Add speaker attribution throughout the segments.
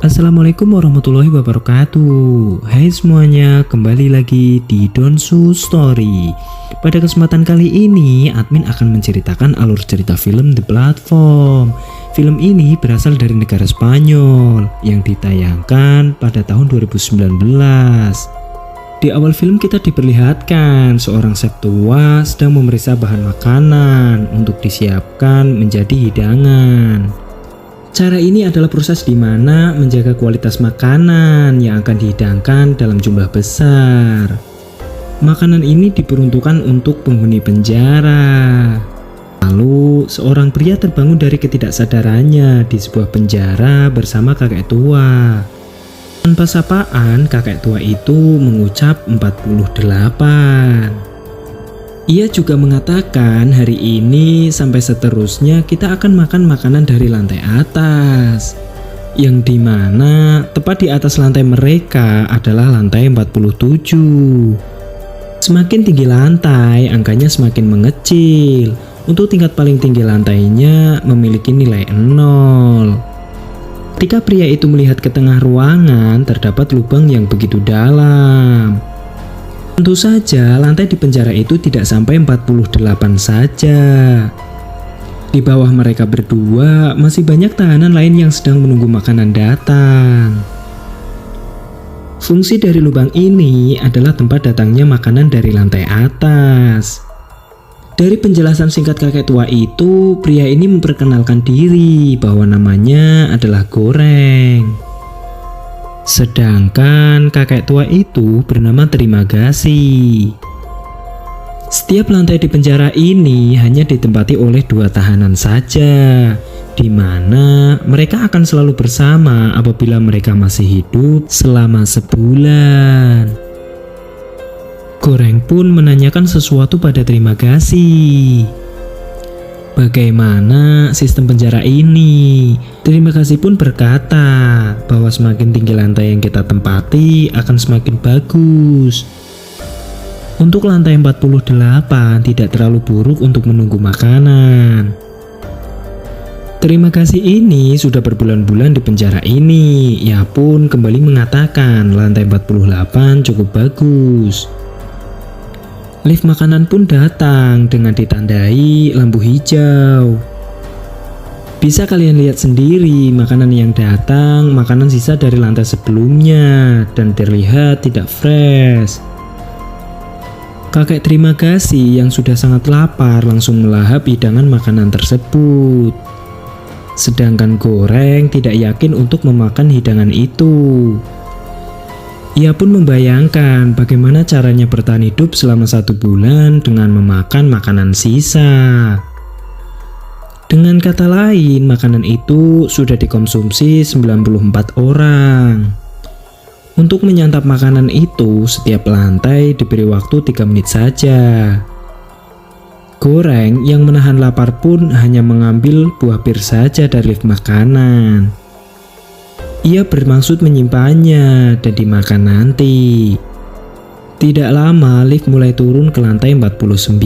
Speaker 1: Assalamualaikum warahmatullahi wabarakatuh. Hai semuanya, kembali lagi di Donsu Story. Pada kesempatan kali ini, admin akan menceritakan alur cerita film The Platform. Film ini berasal dari negara Spanyol yang ditayangkan pada tahun 2019. Di awal film kita diperlihatkan seorang chef tua sedang memeriksa bahan makanan untuk disiapkan menjadi hidangan. Cara ini adalah proses di mana menjaga kualitas makanan yang akan dihidangkan dalam jumlah besar. Makanan ini diperuntukkan untuk penghuni penjara. Lalu, seorang pria terbangun dari ketidaksadarannya di sebuah penjara bersama kakek tua. Tanpa sapaan, kakek tua itu mengucap 48. Ia juga mengatakan hari ini sampai seterusnya kita akan makan makanan dari lantai atas, yang dimana tepat di atas lantai mereka adalah lantai 47. Semakin tinggi lantai, angkanya semakin mengecil. Untuk tingkat paling tinggi lantainya memiliki nilai 0. Ketika pria itu melihat ke tengah ruangan, terdapat lubang yang begitu dalam. Tentu saja lantai di penjara itu tidak sampai 48 saja. Di bawah mereka berdua masih banyak tahanan lain yang sedang menunggu makanan datang. Fungsi dari lubang ini adalah tempat datangnya makanan dari lantai atas. Dari penjelasan singkat kakek tua itu, pria ini memperkenalkan diri bahwa namanya adalah Goreng. Sedangkan kakek tua itu bernama Terima Kasih. Setiap lantai di penjara ini hanya ditempati oleh 2 tahanan saja, di mana mereka akan selalu bersama apabila mereka masih hidup selama sebulan. Goreng pun menanyakan sesuatu pada Terima Kasih. Bagaimana sistem penjara ini? Terima Kasih pun berkata bahwa semakin tinggi lantai yang kita tempati akan semakin bagus. Untuk lantai 48 tidak terlalu buruk untuk menunggu makanan. Terima Kasih ini sudah berbulan-bulan di penjara ini. Ia pun kembali mengatakan lantai 48 cukup bagus. Lift makanan pun datang dengan ditandai lampu hijau. Bisa kalian lihat sendiri makanan yang datang, makanan sisa dari lantai sebelumnya dan terlihat tidak fresh. Kakek Terima Kasih yang sudah sangat lapar langsung melahap hidangan makanan tersebut. Sedangkan Goreng tidak yakin untuk memakan hidangan itu. Ia pun membayangkan bagaimana caranya bertahan hidup selama 1 bulan dengan memakan makanan sisa. Dengan kata lain, makanan itu sudah dikonsumsi 94 orang. Untuk menyantap makanan itu, setiap lantai diberi waktu 3 menit saja. Goreng yang menahan lapar pun hanya mengambil buah pir saja dari lift makanan. Ia bermaksud menyimpannya dan dimakan nanti. Tidak lama lift mulai turun ke lantai 49.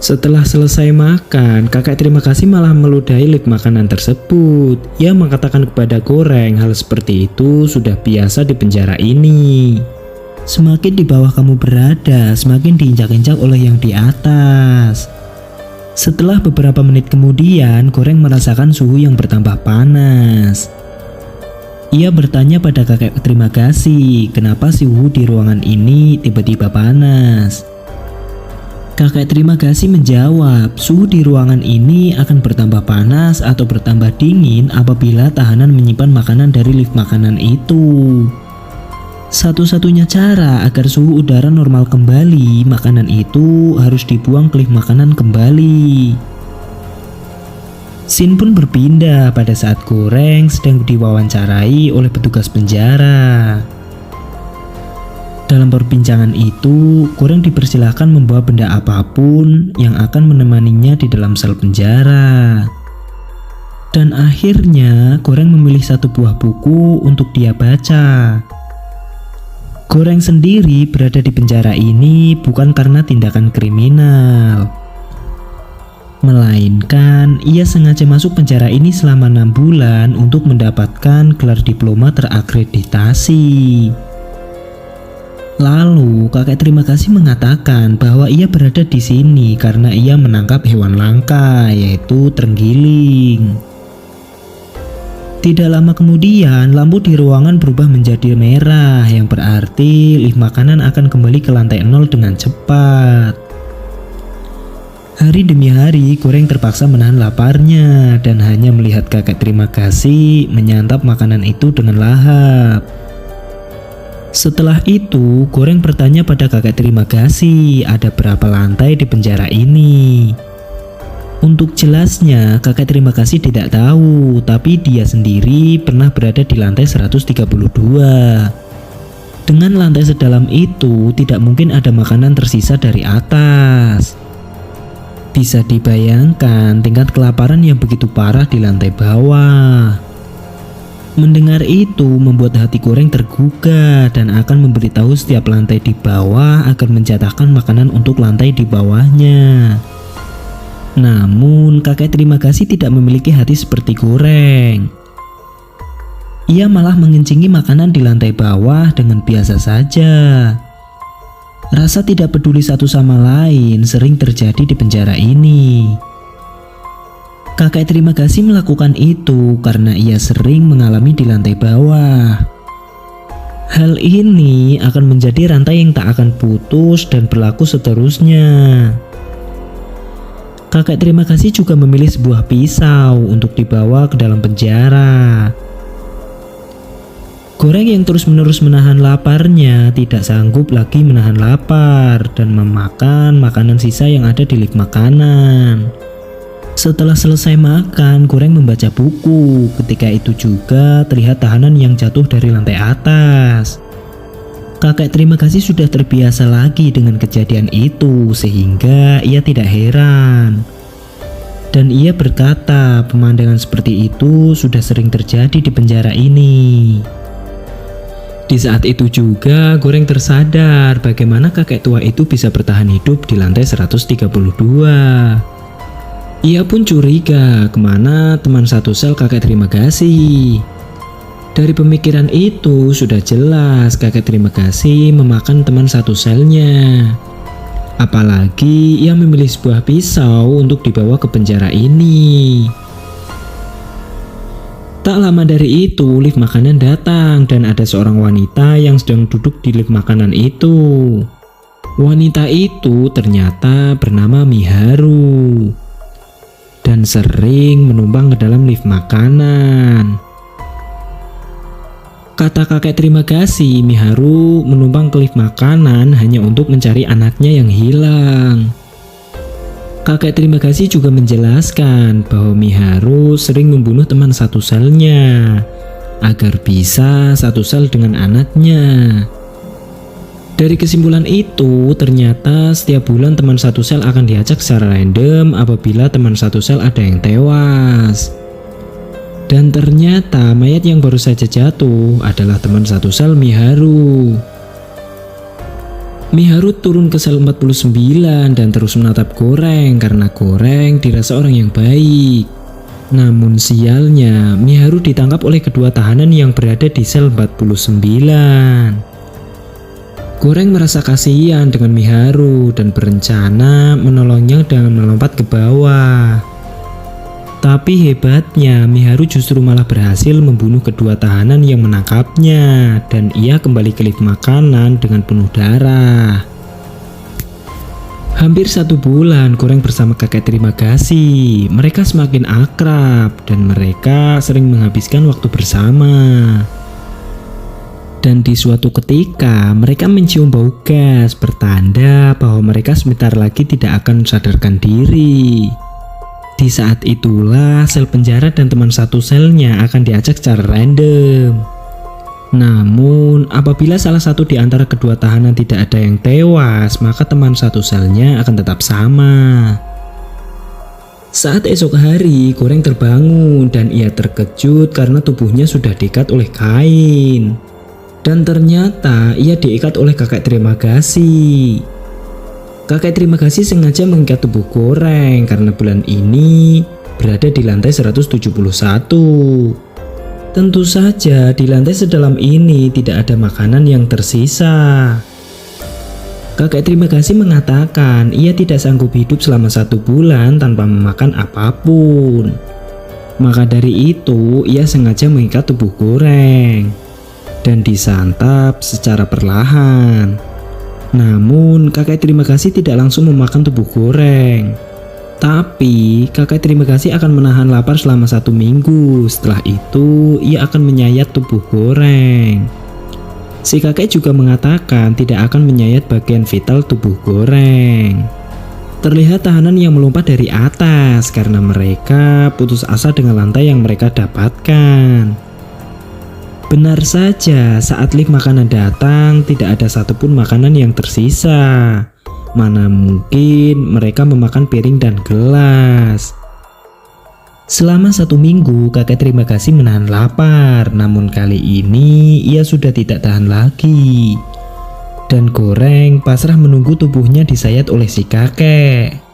Speaker 1: Setelah selesai makan, kakek Terima Kasih malah meludahi lift makanan tersebut. Ia mengatakan kepada Goreng hal seperti itu sudah biasa di penjara ini. Semakin di bawah kamu berada, semakin diinjak-injak oleh yang di atas. Setelah beberapa menit kemudian, Goreng merasakan suhu yang bertambah panas. Ia bertanya pada kakek Terima Kasih, kenapa suhu di ruangan ini tiba-tiba panas. Kakek Terima Kasih menjawab, suhu di ruangan ini akan bertambah panas atau bertambah dingin apabila tahanan menyimpan makanan dari lift makanan itu. Satu-satunya cara agar suhu udara normal kembali, makanan itu harus dibuang ke lift makanan kembali. Scene pun berpindah pada saat Goreng sedang diwawancarai oleh petugas penjara. Dalam perbincangan itu, Goreng dipersilahkan membawa benda apapun yang akan menemaninya di dalam sel penjara. Dan akhirnya Goreng memilih 1 buah buku untuk dia baca. Goreng sendiri berada di penjara ini bukan karena tindakan kriminal. Melainkan ia sengaja masuk penjara ini selama 6 bulan untuk mendapatkan gelar diploma terakreditasi. Lalu kakek terima kasih mengatakan bahwa ia berada di sini karena ia menangkap hewan langka, yaitu terenggiling. Tidak lama kemudian lampu di ruangan berubah menjadi merah, yang berarti lift makanan akan kembali ke lantai 0 dengan cepat. Hari demi hari, Goreng terpaksa menahan laparnya dan hanya melihat kakek terima kasih menyantap makanan itu dengan lahap. Setelah itu, Goreng bertanya pada kakek terima kasih ada berapa lantai di penjara ini. Untuk jelasnya, kakek terima kasih tidak tahu, tapi dia sendiri pernah berada di lantai 132. Dengan lantai sedalam itu, tidak mungkin ada makanan tersisa dari atas. Bisa dibayangkan tingkat kelaparan yang begitu parah di lantai bawah. Mendengar itu membuat hati Goreng tergugah dan akan memberitahu setiap lantai di bawah agar menjatahkan makanan untuk lantai di bawahnya. Namun kakek terima kasih tidak memiliki hati seperti Goreng. Ia malah mengencingi makanan di lantai bawah dengan biasa saja. Rasa tidak peduli satu sama lain sering terjadi di penjara ini. Kakek terima kasih melakukan itu karena ia sering mengalami di lantai bawah. Hal ini akan menjadi rantai yang tak akan putus dan berlaku seterusnya. Kakek terima kasih juga memilih sebuah pisau untuk dibawa ke dalam penjara. Goreng yang terus-menerus menahan laparnya tidak sanggup lagi menahan lapar dan memakan makanan sisa yang ada di lift makanan. Setelah selesai makan, Goreng membaca buku. Ketika itu juga terlihat tahanan yang jatuh dari lantai atas. Kakek terima kasih sudah terbiasa lagi dengan kejadian itu sehingga ia tidak heran. Dan ia berkata pemandangan seperti itu sudah sering terjadi di penjara ini. Di saat itu juga Goreng tersadar bagaimana kakek tua itu bisa bertahan hidup di lantai 132. Ia pun curiga kemana teman satu sel kakek terima kasih. Dari pemikiran itu sudah jelas kakek terima kasih memakan teman satu selnya. Apalagi ia memilih sebuah pisau untuk dibawa ke penjara ini. Tak lama dari itu, lift makanan datang dan ada seorang wanita yang sedang duduk di lift makanan itu. Wanita itu ternyata bernama Miharu dan sering menumpang ke dalam lift makanan. Kata kakek terima kasih, Miharu menumpang ke lift makanan hanya untuk mencari anaknya yang hilang. Kakek terima kasih juga menjelaskan bahwa Miharu sering membunuh teman satu selnya agar bisa satu sel dengan anaknya. Dari kesimpulan itu, ternyata setiap bulan teman satu sel akan diacak secara random apabila teman satu sel ada yang tewas. Dan ternyata mayat yang baru saja jatuh adalah teman satu sel Miharu. Miharu turun ke sel 49 dan terus menatap Goreng karena Goreng dirasa orang yang baik. Namun sialnya, Miharu ditangkap oleh kedua tahanan yang berada di sel 49. Goreng merasa kasihan dengan Miharu dan berencana menolongnya dengan melompat ke bawah. Tapi hebatnya, Miharu justru malah berhasil membunuh kedua tahanan yang menangkapnya dan ia kembali ke lift makanan dengan penuh darah. Hampir 1 bulan Goreng bersama kakek terima kasih. Mereka semakin akrab dan mereka sering menghabiskan waktu bersama. Dan di suatu ketika mereka mencium bau gas bertanda bahwa mereka sebentar lagi tidak akan sadarkan diri. Di saat itulah sel penjara dan teman satu selnya akan diacak secara random. Namun apabila salah satu di antara kedua tahanan tidak ada yang tewas, maka teman satu selnya akan tetap sama. Saat esok hari, Goreng terbangun dan ia terkejut karena tubuhnya sudah diikat oleh kain. Dan ternyata ia diikat oleh kakek terima kasih. Kakek terima kasih sengaja mengikat tubuh Goreng karena bulan ini berada di lantai 171. Tentu saja di lantai sedalam ini tidak ada makanan yang tersisa. Kakek terima kasih mengatakan ia tidak sanggup hidup selama 1 bulan tanpa memakan apapun. Maka dari itu ia sengaja mengikat tubuh Goreng dan disantap secara perlahan. Namun kakek terima kasih tidak langsung memakan tubuh Goreng. Tapi kakek terima kasih akan menahan lapar selama 1 minggu. Setelah itu ia akan menyayat tubuh Goreng. Si kakek juga mengatakan tidak akan menyayat bagian vital tubuh Goreng. Terlihat tahanan yang melompat dari atas karena mereka putus asa dengan lantai yang mereka dapatkan. Benar saja, saat lift makanan datang tidak ada satupun makanan yang tersisa. Mana mungkin mereka memakan piring dan gelas. Selama 1 minggu kakek terima kasih menahan lapar. Namun kali ini ia sudah tidak tahan lagi. Dan Goreng pasrah menunggu tubuhnya disayat oleh si kakek.